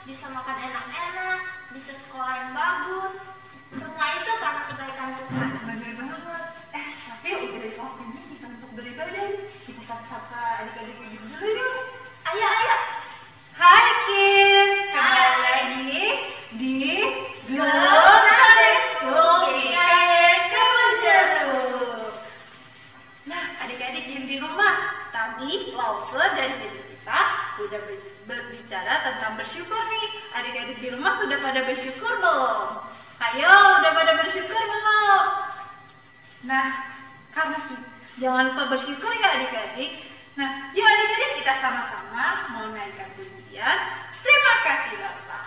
bisa makan enak-enak, bisa sekolah yang bagus. Semua itu karena kebaikan Tuhan. Benar banget. Tapi udah dari waktunya kita untuk beribadah. Kita sapa-sapa adik-adik dulu yuk. Ayo, ayo. Hai kids, kembali lagi di Glow Sunday School GKY Kebun Jeruk. Nah, adik-adik yang di rumah, tadi Lause dan Cici kita udah berbicara tentang bersyukur nih. Adik-adik di rumah sudah pada bersyukur belum? Ayo, udah pada bersyukur belum? Nah, karena kita jangan lupa bersyukur ya adik-adik. Nah, yuk adik-adik kita sama-sama mau naikkan pujian. Terima kasih Bapak.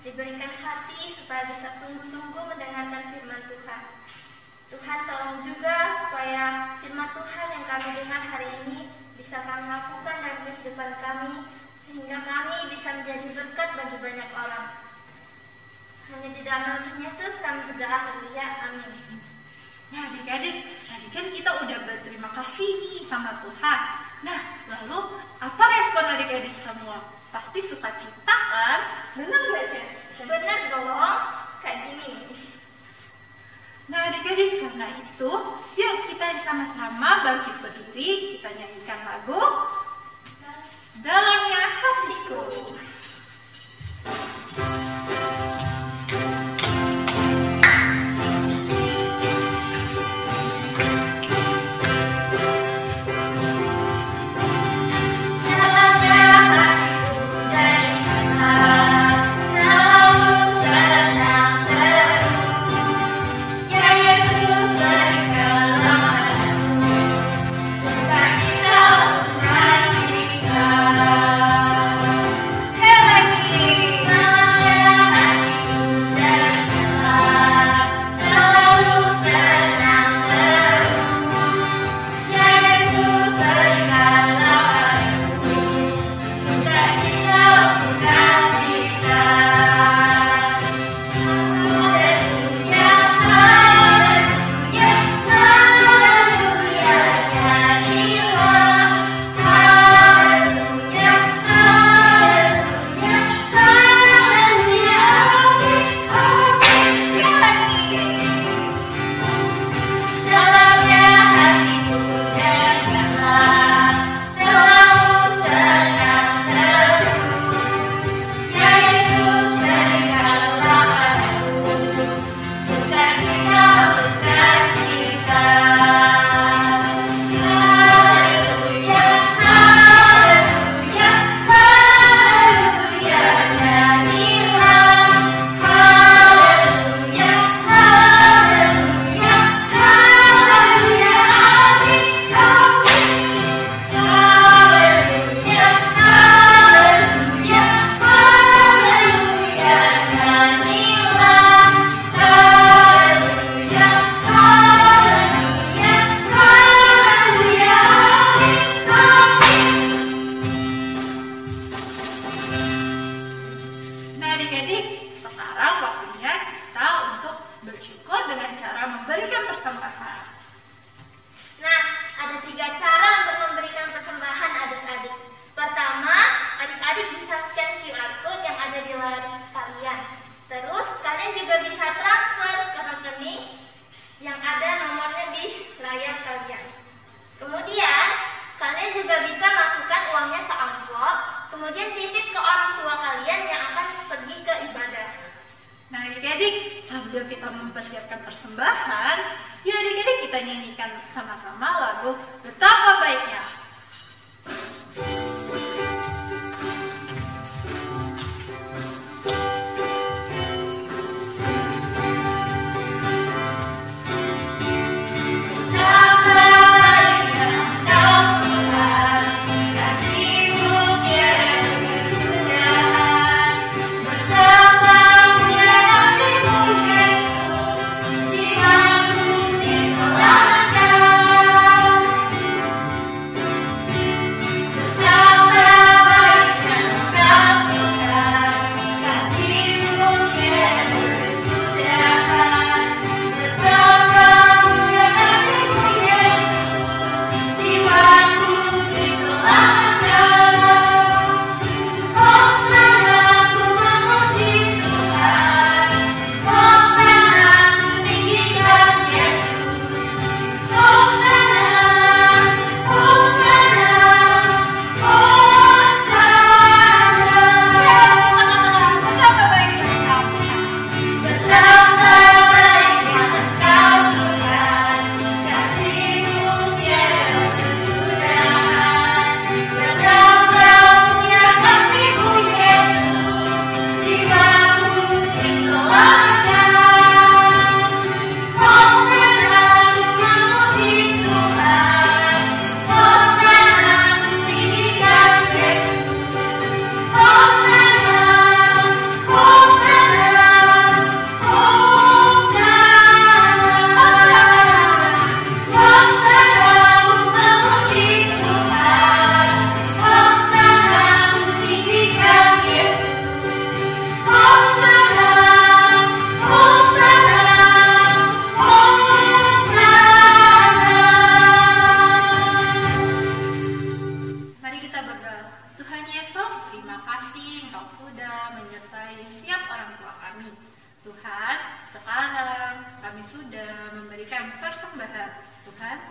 Diberikan hati supaya bisa sungguh-sungguh mendengarkan firman Tuhan. Tuhan tolong juga supaya firman Tuhan yang kami dengar hari ini bisa kami lakukan dalam kehidupan kami, sehingga kami bisa menjadi berkat bagi banyak orang. Hanya di dalam nama Yesus kami berdoa, haleluya, amin. Nah adik-adik, tadi kan kita udah berterima kasih nih sama Tuhan. Nah, lalu apa respon adik-adik semua? Pasti sukacita kan? Benar nggak, Cek? Benar dong, kayak gini. Nah adik-adik, karena itu yuk kita sama-sama bangkit berdiri, kita nyanyikan lagu Dalamnya Hatiku. Dalamnya hatiku dari adik-adik, sekarang waktunya kita untuk bersyukur dengan cara memberikan persembahan. Nah, ada 3 cara untuk memberikan persembahan adik-adik. Pertama, adik-adik bisa scan QR code yang ada di layar kalian. Terus, kalian juga bisa transfer ke rekening yang ada nomornya di layar kalian. Kemudian, kalian juga bisa masukkan uangnya ke amplop, kemudian titip ke orang tua kalian yang akan pergi ke ibadah. Nah adik-adik, sambil kita mempersiapkan persembahan, yuk adik-adik kita nyanyikan sama-sama lagu Betapa Baiknya.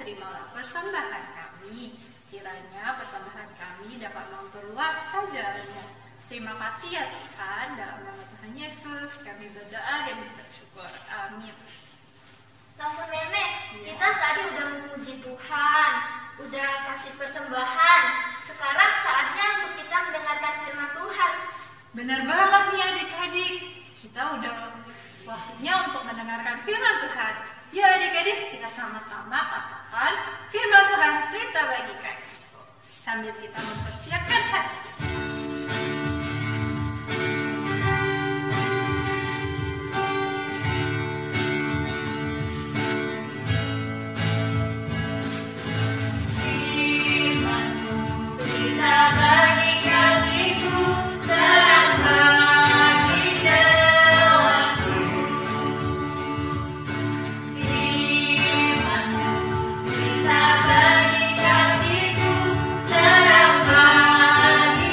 terimalah persembahan kami. Kiranya persembahan kami dapat memperluas ajaran-Mu. Terima kasih ya Tuhan, dalam nama Tuhan Yesus kami berdoa dan mengucap syukur. Amin. Langsung nenek, kita tadi udah memuji Tuhan, udah kasih persembahan. Sekarang saatnya untuk kita mendengarkan firman Tuhan. Benar banget nih adik-adik, kita udah waktunya untuk mendengarkan firman Tuhan. Ya adik-adik, kita sama-sama katakan firman Tuhan kita bagikan sambil kita mempersiapkan hati. Terang bagi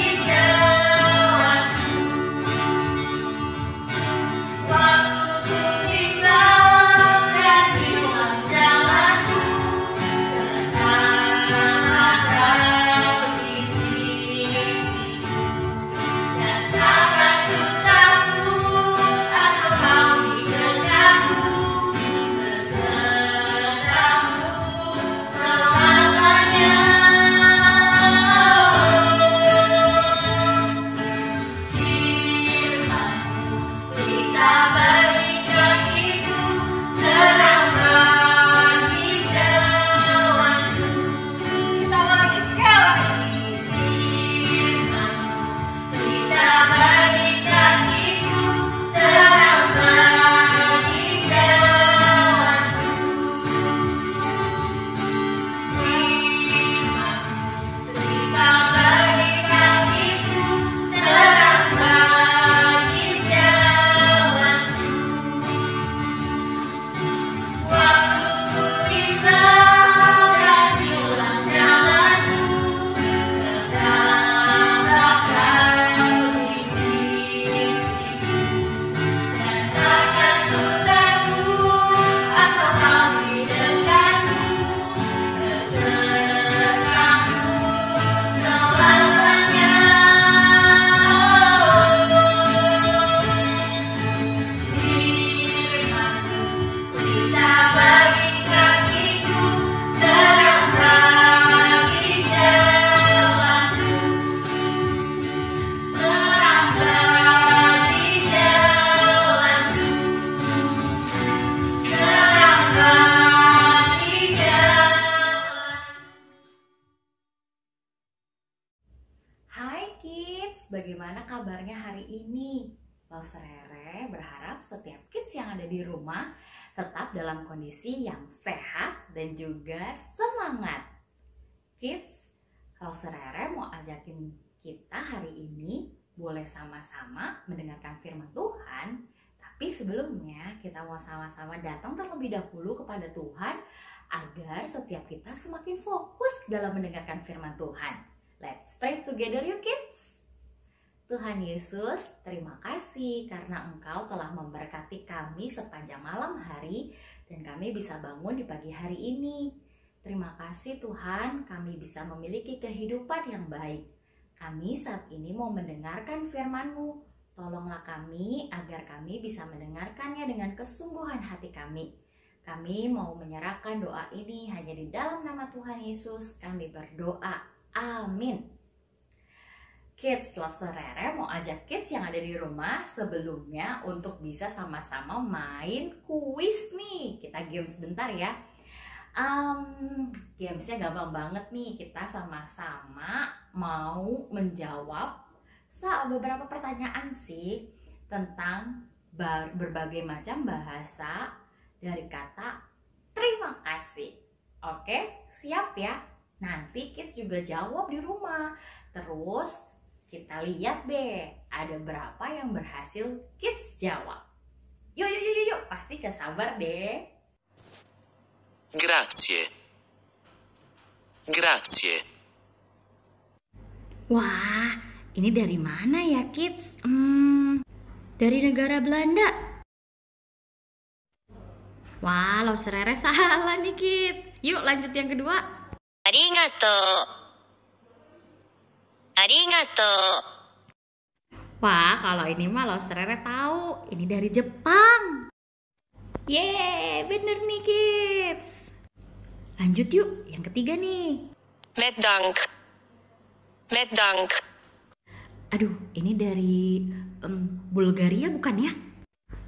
hari ini. Lost Rere berharap setiap kids yang ada di rumah tetap dalam kondisi yang sehat dan juga semangat. Kids, Lost Rere mau ajakin kita hari ini boleh sama-sama mendengarkan firman Tuhan. Tapi sebelumnya kita mau sama-sama datang terlebih dahulu kepada Tuhan agar setiap kita semakin fokus dalam mendengarkan firman Tuhan. Let's pray together you kids. Tuhan Yesus, terima kasih karena Engkau telah memberkati kami sepanjang malam hari dan kami bisa bangun di pagi hari ini. Terima kasih Tuhan, kami bisa memiliki kehidupan yang baik. Kami saat ini mau mendengarkan firman-Mu. Tolonglah kami agar kami bisa mendengarkannya dengan kesungguhan hati kami. Kami mau menyerahkan doa ini hanya di dalam nama Tuhan Yesus. Kami berdoa. Amin. Kids, Lost Rere mau ajak kids yang ada di rumah sebelumnya untuk bisa sama-sama main kuis nih. Kita game sebentar ya. Gamesnya gampang banget nih. Kita sama-sama mau menjawab beberapa pertanyaan sih tentang berbagai macam bahasa dari kata terima kasih. Oke, siap ya? Nanti kids juga jawab di rumah. Terus kita lihat deh ada berapa yang berhasil kids jawab. Yuk, pasti kesabar deh. Grazie. Grazie. Wah, ini dari mana ya kids? Dari negara Belanda. Wah, Lost Rere salah nih kids. Yuk lanjut yang kedua. Arigato. Arigato. Wah, kalau ini mah Lost Rere tahu. Ini dari Jepang. Yeay, bener nih kids. Lanjut yuk, yang ketiga nih. Meddank. Meddank. Aduh, ini dari Bulgaria bukan ya?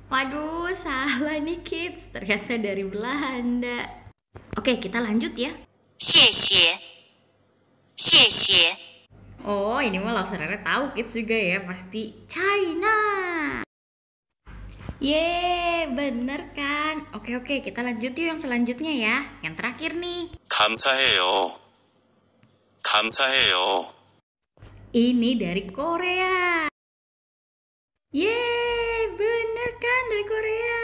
Waduh, salah nih kids. Ternyata dari Belanda. Oke, kita lanjut ya. 谢谢. 谢谢. Oh, ini mah Lost Rere tahu kids juga ya, pasti China. Yeay, bener kan? Oke, kita lanjut yuk yang selanjutnya ya. Yang terakhir nih. 감사해요. 감사해요. Ini dari Korea. Yeay, bener kan dari Korea.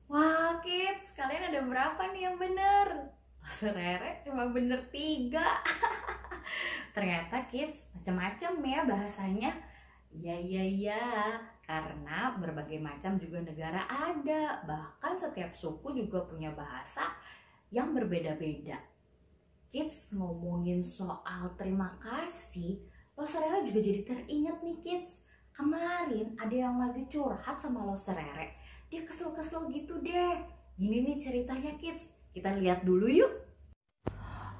Wah kids, kalian ada berapa nih yang bener? Lost Rere cuma bener 3. Ternyata kids macam-macam ya bahasanya. Iya, karena berbagai macam juga negara ada. Bahkan setiap suku juga punya bahasa yang berbeda-beda. Kids, ngomongin soal terima kasih, Lost Rere juga jadi teringat nih kids. Kemarin ada yang lagi curhat sama Lost Rere. Dia kesel-kesel gitu deh. Gini nih ceritanya kids. Kita lihat dulu yuk.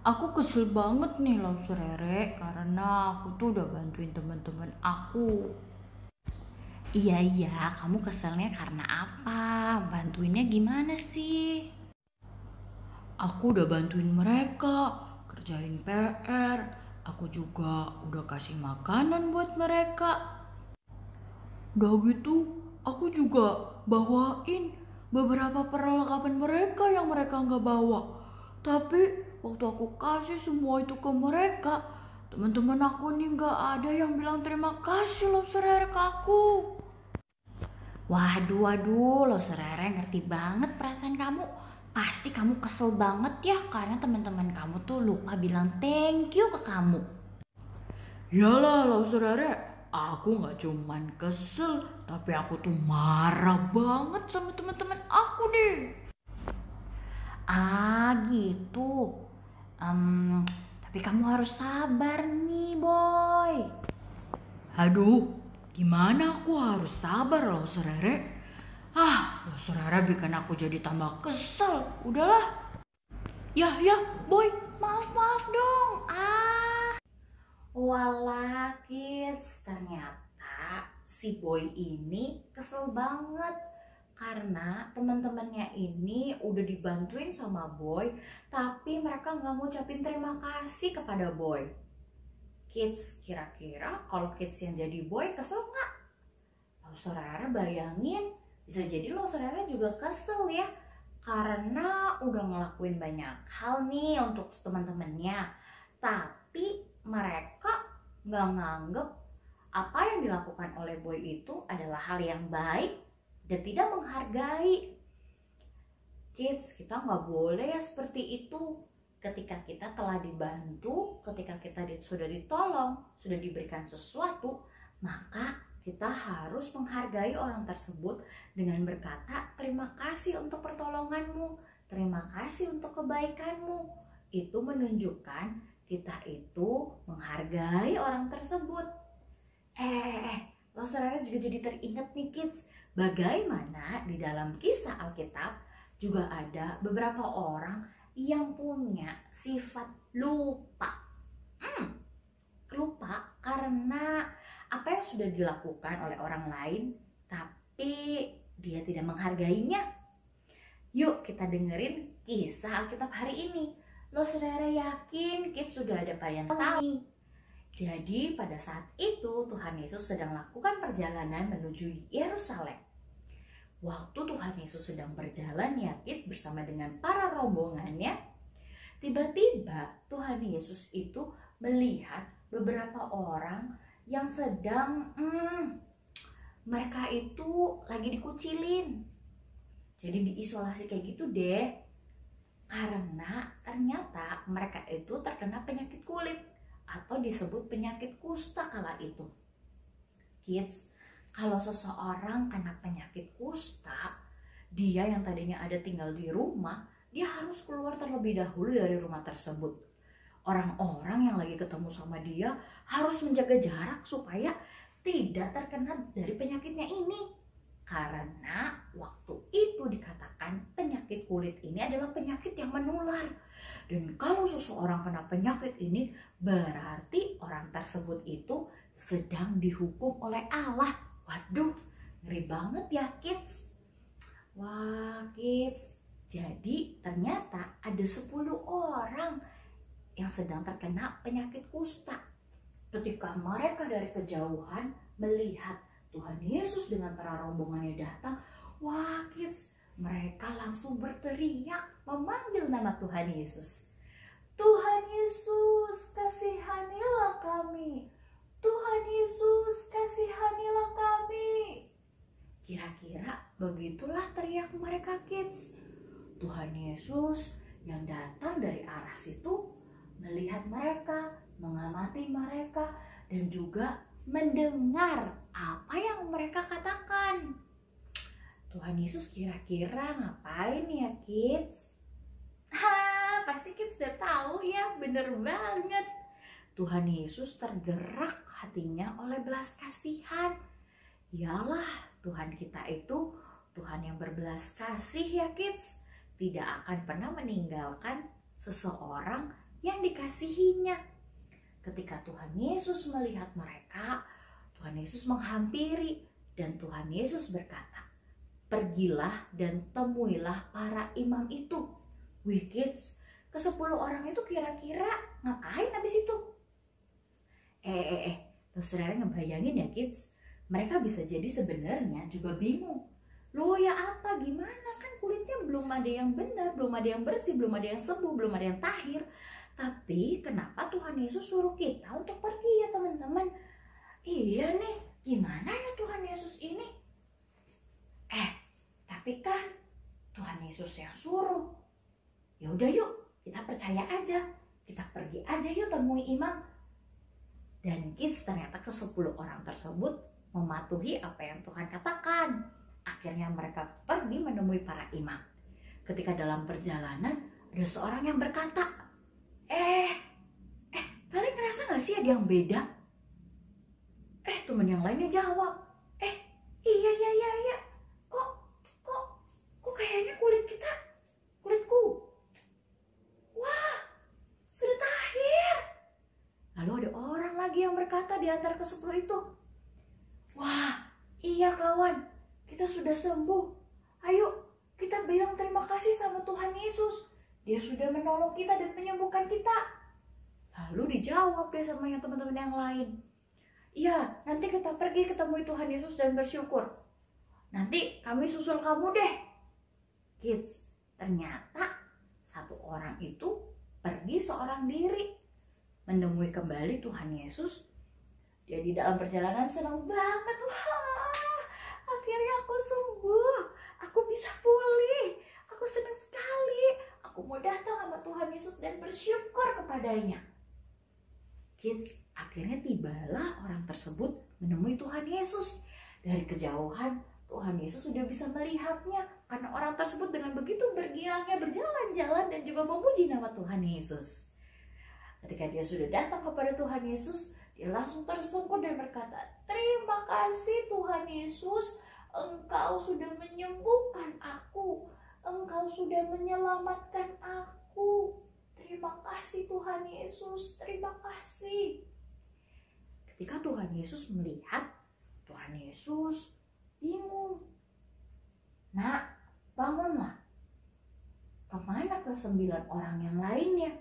Aku kesel banget nih Lost Rere karena aku tuh udah bantuin teman-teman aku. Iya, kamu keselnya karena apa? Bantuinnya gimana sih? Aku udah bantuin mereka kerjain PR. Aku juga udah kasih makanan buat mereka. Udah gitu, aku juga bawain beberapa perlengkapan mereka yang mereka nggak bawa. Tapi waktu aku kasih semua itu ke mereka, teman-teman aku nih nggak ada yang bilang terima kasih Lost Rere ke aku. Waduh, Lost Rere ngerti banget perasaan kamu. Pasti kamu kesel banget ya karena teman-teman kamu tuh lupa bilang thank you ke kamu. Yalah Lost Rere, aku nggak cuman kesel, tapi aku tuh marah banget sama teman-teman aku nih. Ah gitu. Tapi kamu harus sabar nih boy. Aduh, gimana aku harus sabar Lost Rere? Lost Rere bikin aku jadi tambah kesel. Udahlah. Ya boy, maaf dong. Walah kids, ternyata si boy ini kesel banget karena teman-temannya ini udah dibantuin sama boy, tapi mereka nggak ngucapin terima kasih kepada boy. Kids, kira-kira kalau kids yang jadi boy kesel nggak? saudara bayangin, bisa jadi saudara juga kesel ya, karena udah ngelakuin banyak hal nih untuk teman-temannya, tapi mereka nggak nganggep apa yang dilakukan oleh boy itu adalah hal yang baik dan tidak menghargai. Kids, kita nggak boleh ya seperti itu. Ketika kita telah dibantu, ketika kita sudah ditolong, sudah diberikan sesuatu, maka kita harus menghargai orang tersebut dengan berkata, terima kasih untuk pertolonganmu, terima kasih untuk kebaikanmu. Itu menunjukkan kita itu menghargai orang tersebut. Saudara juga jadi teringat nih kids, bagaimana di dalam kisah Alkitab juga ada beberapa orang yang punya sifat lupa. Lupa karena apa yang sudah dilakukan oleh orang lain, tapi dia tidak menghargainya. Yuk kita dengerin kisah Alkitab hari ini. Saudara yakin kids sudah ada yang tahu. Jadi pada saat itu Tuhan Yesus sedang melakukan perjalanan menuju Yerusalem. Waktu Tuhan Yesus sedang berjalan ya kids bersama dengan para rombongannya, tiba-tiba Tuhan Yesus itu melihat beberapa orang yang sedang mereka itu lagi dikucilin. Jadi diisolasi kayak gitu deh. Karena ternyata mereka itu terkena penyakit kulit atau disebut penyakit kusta kala itu. Kids, kalau seseorang kena penyakit kusta, dia yang tadinya ada tinggal di rumah, dia harus keluar terlebih dahulu dari rumah tersebut. Orang-orang yang lagi ketemu sama dia harus menjaga jarak supaya tidak terkena dari penyakitnya ini. Karena waktu itu dikatakan penyakit kulit ini adalah penyakit yang menular. Dan kalau seseorang kena penyakit ini, berarti orang tersebut itu sedang dihukum oleh Allah. Waduh, ngeri banget ya kids. Wah kids, jadi ternyata ada 10 orang yang sedang terkena penyakit kusta. Ketika mereka dari kejauhan melihat Tuhan Yesus dengan para rombongannya datang, wah kids, mereka langsung berteriak memanggil nama Tuhan Yesus. Tuhan Yesus, kasihanilah kami. Tuhan Yesus, kasihanilah kami. Kira-kira begitulah teriak mereka kids. Tuhan Yesus yang datang dari arah situ melihat mereka, mengamati mereka, dan juga mendengar apa yang mereka katakan. Tuhan Yesus kira-kira ngapain ya kids? Pasti kids udah tahu ya, bener banget. Tuhan Yesus tergerak hatinya oleh belas kasihan. Yalah, Tuhan kita itu Tuhan yang berbelas kasih ya kids. Tidak akan pernah meninggalkan seseorang yang dikasihinya. Ketika Tuhan Yesus melihat mereka, Tuhan Yesus menghampiri dan Tuhan Yesus berkata, pergilah dan temuilah para imam itu. Wih kids, ke-10 orang itu kira-kira ngapain habis itu? Saudara ngebayangin ya kids, mereka bisa jadi sebenarnya juga bingung. Loh ya apa, gimana, kan kulitnya belum ada yang benar, belum ada yang bersih, belum ada yang sembuh, belum ada yang tahir. Tapi kenapa Tuhan Yesus suruh kita untuk pergi ya teman-teman? Iya nih, gimana ya Tuhan Yesus ini? Tapi kan Tuhan Yesus yang suruh. Ya udah yuk, kita percaya aja. Kita pergi aja yuk temui imam. Dan kids ternyata ke-10 orang tersebut mematuhi apa yang Tuhan katakan. Akhirnya mereka pergi menemui para imam. Ketika dalam perjalanan ada seorang yang berkata, kalian ngerasa gak sih ada yang beda? Teman yang lainnya jawab, iya. Kok kayaknya kulitku, wah, sudah tahir. Lalu ada orang lagi yang berkata di antara ke-10 itu, wah, iya kawan, kita sudah sembuh. Ayo, kita bilang terima kasih sama Tuhan Yesus. Dia sudah menolong kita dan menyembuhkan kita. Lalu dijawab deh sama yang teman-teman yang lain, iya nanti kita pergi ketemu Tuhan Yesus dan bersyukur. Nanti kami susul kamu deh. Kids, ternyata satu orang itu pergi seorang diri menemui kembali Tuhan Yesus. Dia di dalam perjalanan senang banget. Wah, akhirnya aku sembuh. Aku bisa pulih. Aku senang sekali. Aku mau datang sama Tuhan Yesus dan bersyukur kepadanya. Kids, akhirnya tibalah orang tersebut menemui Tuhan Yesus. Dari kejauhan, Tuhan Yesus sudah bisa melihatnya karena orang tersebut dengan begitu bergilangnya berjalan-jalan dan juga memuji nama Tuhan Yesus. Ketika dia sudah datang kepada Tuhan Yesus, dia langsung tersungkur dan berkata, "Terima kasih Tuhan Yesus, Engkau sudah menyembuhkan aku. Engkau sudah menyelamatkan aku. Terima kasih Tuhan Yesus, terima kasih." Ketika Tuhan Yesus melihat, Tuhan Yesus bingung. "Nak, bangunlah. Kemana ke-9 orang yang lainnya?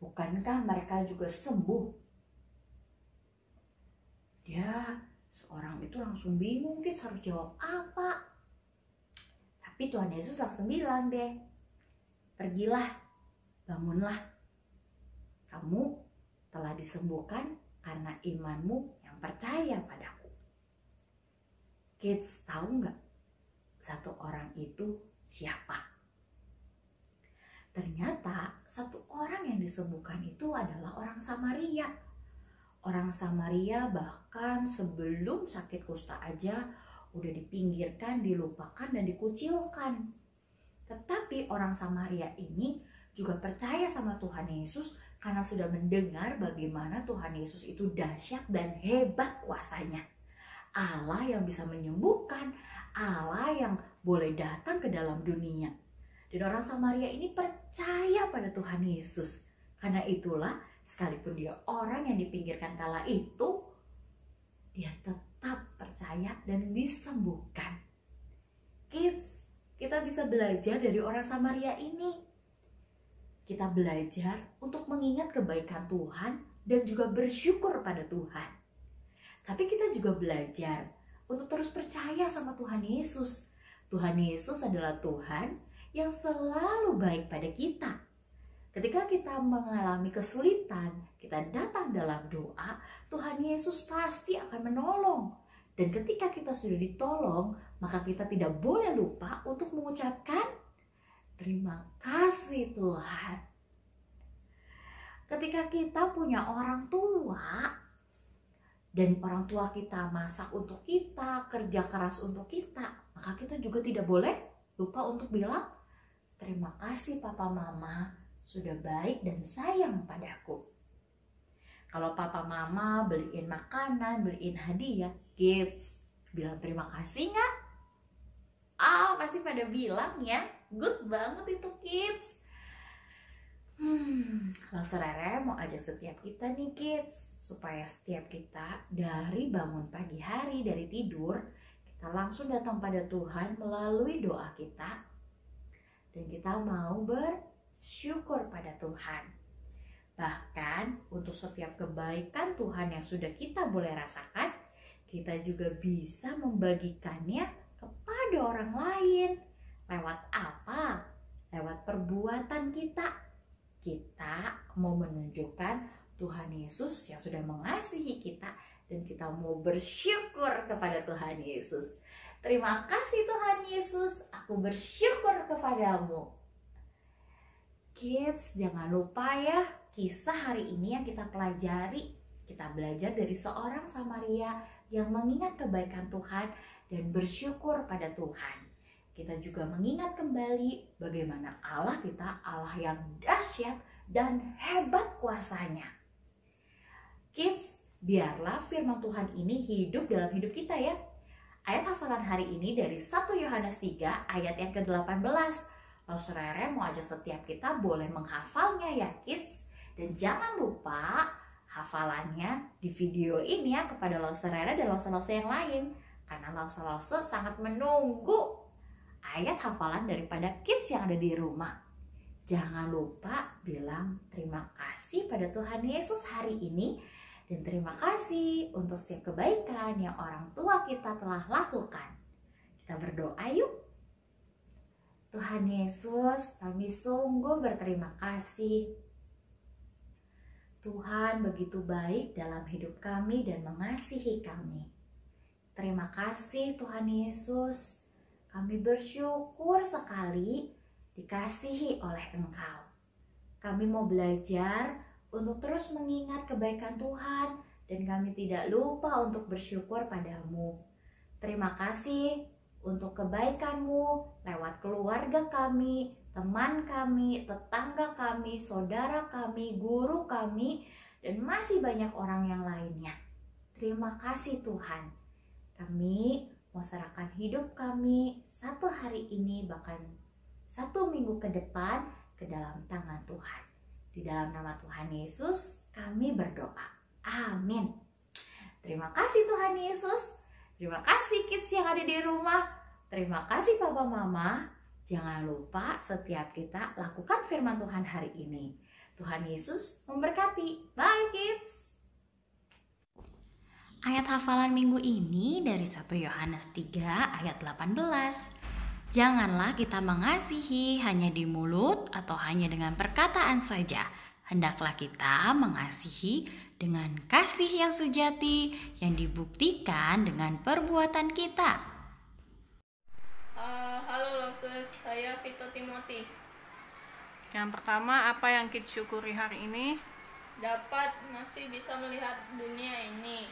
Bukankah mereka juga sembuh?" Dia seorang itu langsung bingung, Kids harus jawab apa. Tapi Tuhan Yesus langsung bilang deh, "Pergilah, bangunlah. Kamu telah disembuhkan karena imanmu yang percaya padaku." Kids tahu nggak satu orang itu siapa? Ternyata satu orang yang disembuhkan itu adalah orang Samaria. Orang Samaria bahkan sebelum sakit kusta aja udah dipinggirkan, dilupakan, dan dikucilkan. Tetapi orang Samaria ini juga percaya sama Tuhan Yesus karena sudah mendengar bagaimana Tuhan Yesus itu dahsyat dan hebat kuasanya. Allah yang bisa menyembuhkan, Allah yang boleh datang ke dalam dunia. Dan orang Samaria ini percaya pada Tuhan Yesus. Karena itulah, sekalipun dia orang yang dipinggirkan kala itu, dia tetap percaya dan disembuhkan. Kids, kita bisa belajar dari orang Samaria ini. Kita belajar untuk mengingat kebaikan Tuhan dan juga bersyukur pada Tuhan. Tapi kita juga belajar untuk terus percaya sama Tuhan Yesus. Tuhan Yesus adalah Tuhan yang selalu baik pada kita. Ketika kita mengalami kesulitan, kita datang dalam doa, Tuhan Yesus pasti akan menolong. Dan ketika kita sudah ditolong, maka kita tidak boleh lupa untuk mengucapkan terima kasih Tuhan. Ketika kita punya orang tua, dan orang tua kita masak untuk kita, kerja keras untuk kita, maka kita juga tidak boleh lupa untuk bilang, terima kasih Papa Mama sudah baik dan sayang padaku. Kalau Papa Mama beliin makanan, beliin hadiah, kids bilang terima kasih nggak? Pasti pada bilang ya, good banget itu kids. Langsung Rere mau ajak setiap kita nih kids, supaya setiap kita dari bangun pagi hari, dari tidur, kita langsung datang pada Tuhan melalui doa kita. Dan kita mau bersyukur pada Tuhan. Bahkan untuk setiap kebaikan Tuhan yang sudah kita boleh rasakan, kita juga bisa membagikannya kepada orang lain. Lewat apa? Lewat perbuatan kita. Kita mau menunjukkan Tuhan Yesus yang sudah mengasihi kita dan kita mau bersyukur kepada Tuhan Yesus. Terima kasih Tuhan Yesus, aku bersyukur kepadamu. Kids, jangan lupa ya, kisah hari ini yang kita pelajari. Kita belajar dari seorang Samaria yang mengingat kebaikan Tuhan dan bersyukur pada Tuhan. Kita juga mengingat kembali bagaimana Allah kita, Allah yang dahsyat dan hebat kuasanya. Kids, biarlah firman Tuhan ini hidup dalam hidup kita ya. Ayat hafalan hari ini dari 1 Yohanes 3 ayat yang ke-18. Lalu Rere mau ajak setiap kita boleh menghafalnya ya kids. Dan jangan lupa hafalannya di video ini ya kepada Lause Rere dan Lause-Lause yang lain. Karena Lause-Lause sangat menunggu ayat hafalan daripada kids yang ada di rumah. Jangan lupa bilang terima kasih pada Tuhan Yesus hari ini Dan terima kasih untuk setiap kebaikan yang orang tua kita telah lakukan. Kita berdoa yuk. Tuhan Yesus, kami sungguh berterima kasih. Tuhan begitu baik dalam hidup kami dan mengasihi kami. Terima kasih Tuhan Yesus. Kami bersyukur sekali dikasihi oleh Engkau. Kami mau belajar untuk terus mengingat kebaikan Tuhan dan kami tidak lupa untuk bersyukur padamu. Terima kasih untuk kebaikan-Mu lewat keluarga kami, teman kami, tetangga kami, saudara kami, guru kami, dan masih banyak orang yang lainnya. Terima kasih Tuhan. Kami mau serahkan hidup kami satu hari ini bahkan 1 minggu ke depan ke dalam tangan Tuhan. Di dalam nama Tuhan Yesus kami berdoa. Amin. Terima kasih Tuhan Yesus. Terima kasih kids yang ada di rumah. Terima kasih Papa Mama. Jangan lupa setiap kita lakukan firman Tuhan hari ini. Tuhan Yesus memberkati. Bye kids. Ayat hafalan minggu ini dari 1 Yohanes 3 ayat 18. Janganlah kita mengasihi hanya di mulut atau hanya dengan perkataan saja. Hendaklah kita mengasihi dengan kasih yang sejati yang dibuktikan dengan perbuatan kita. Halo Loses, saya Vito Timothy. Yang pertama, apa yang kita syukuri hari ini? Dapat masih bisa melihat dunia ini,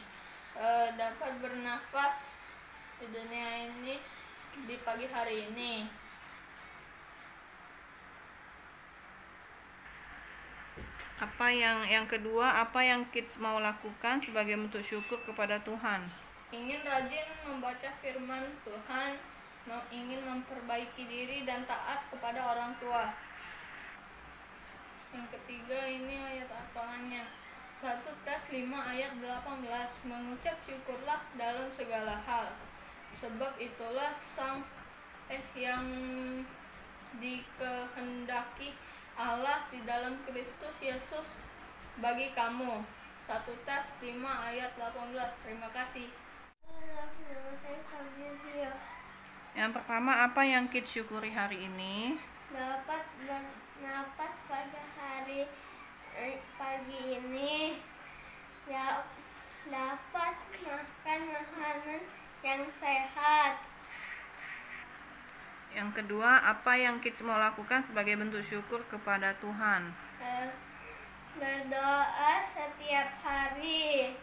dapat bernafas di dunia ini di pagi hari ini. Apa yang kedua, apa yang kids mau lakukan sebagai bentuk syukur kepada Tuhan? Ingin rajin membaca firman Tuhan, ingin memperbaiki diri dan taat kepada orang tua. Yang ketiga ini ayat hafalannya. 1 Tes 5 ayat 18. Mengucap syukurlah dalam segala hal, sebab itulah yang dikehendaki Allah di dalam Kristus Yesus bagi kamu. 1 Tes 5 ayat 18. Terima kasih. Yang pertama, apa yang kids syukuri hari ini? Dapat bernapas pada hari pagi ini, dapat makan makanan yang sehat. Yang kedua, apa yang kids mau lakukan sebagai bentuk syukur kepada Tuhan? Berdoa setiap hari,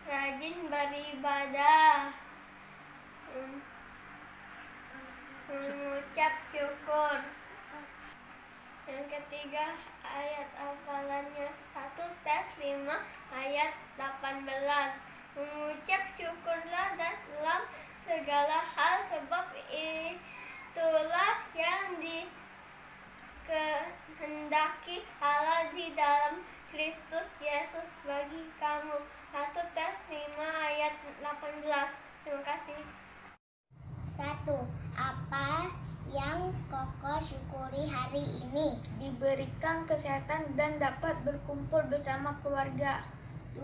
rajin beribadah, mengucap syukur. Yang ketiga ayat hafalannya 1 Tes 5 ayat 18. Mengucap syukurlah dalam segala hal, sebab itulah yang dikehendaki Allah di dalam Kristus Yesus bagi kamu. 1 Tes 5 ayat 18. Terima kasih. 1. Apa yang Koko syukuri hari ini? Diberikan kesehatan dan dapat berkumpul bersama keluarga. 2.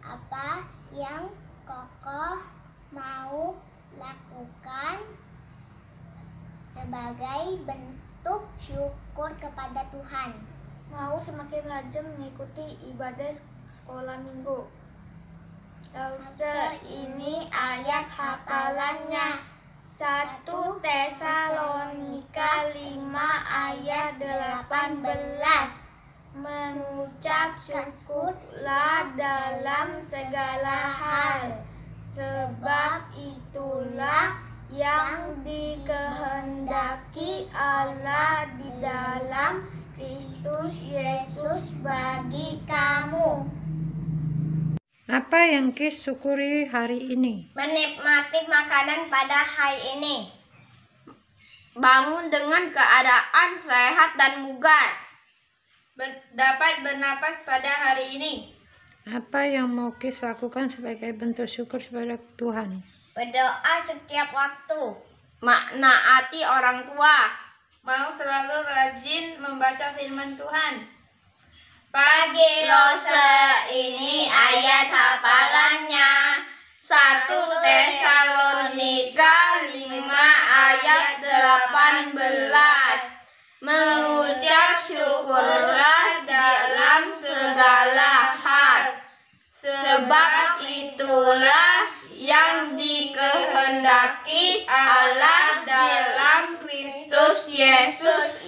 Apa yang Koko mau lakukan sebagai bentuk syukur kepada Tuhan? Mau semakin rajin mengikuti ibadah sekolah minggu. Ini ayat hafalannya. 1 Tesalonika 5 ayat 18. Mengucap syukurlah dalam segala hal, sebab itulah yang dikehendaki Allah di dalam Kristus Yesus bagi kamu. Apa yang Kis syukuri hari ini? Menikmati makanan pada hari ini. Bangun dengan keadaan sehat dan bugar. Dapat bernapas pada hari ini. Apa yang mau Kis lakukan sebagai bentuk syukur kepada Tuhan? Berdoa setiap waktu. Menaati orang tua. Mau selalu rajin membaca firman Tuhan. Pagi Lose, ini ayat hafalannya. 1 Tesalonika 5 ayat 18. Mengucap syukurlah dalam segala hal, sebab itulah yang dikehendaki Allah dalam Kristus Yesus